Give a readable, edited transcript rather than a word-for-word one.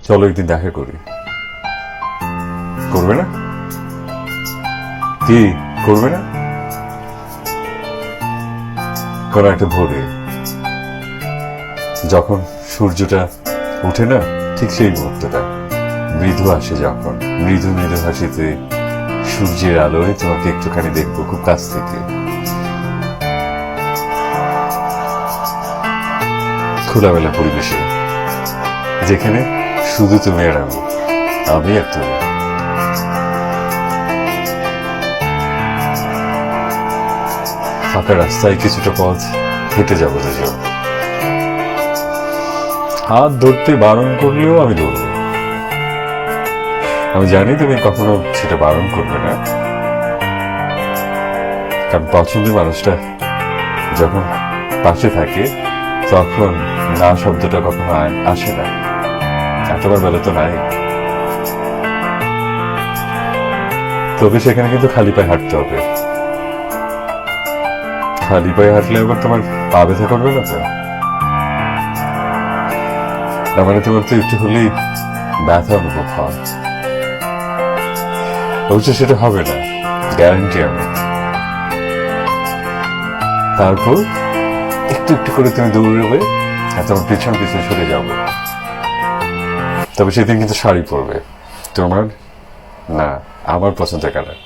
চলো একদিন দেখা করি। করবে না? কি করবে না? কোন একটা ভোরে যখন সূর্যটা উঠে না, ঠিক সেই মুহূর্তটা মৃদু আসে, যখন মৃদু মৃদু হাসিতে সূর্যের আলোয় তোমাকে একটুখানি দেখবো খুব কাছ থেকে, খোলামেলা পরিবেশে, যেখানে শুধু তুমি আর আমি, আমি আর তুমি। ফাঁকা রাস্তায় কিছুটা পথ হেঁটে যাবো দুজন। হাত ধরতে বারণ করলেও আমি ধরবো। আমি জানি তুমি কখনো সেটা বারণ করবে না, কারণ পছন্দের মানুষটা যখন পাশে থাকে তখন না শব্দটা কখনো আসে না। এতবার বেলা তো নাই, তবে সেখানে কিন্তু খালি পায়ে হাঁটতে হবে। খালি পায়ে হাঁটলে এবার তোমার পা ব্যথা করবে না তো? না মানে তোমার তো একটু হলেই ব্যথা অনুভব হয়। অবশ্য সেটা হবে না, গ্যারান্টি আমি। তারপর একটু একটু করে তুমি দৌড়বে আর তোমার পিছন পিছনে সরে যাবো। তবে সেদিন কিন্তু শাড়ি পরবে, তোমার না আমার পছন্দের কালার।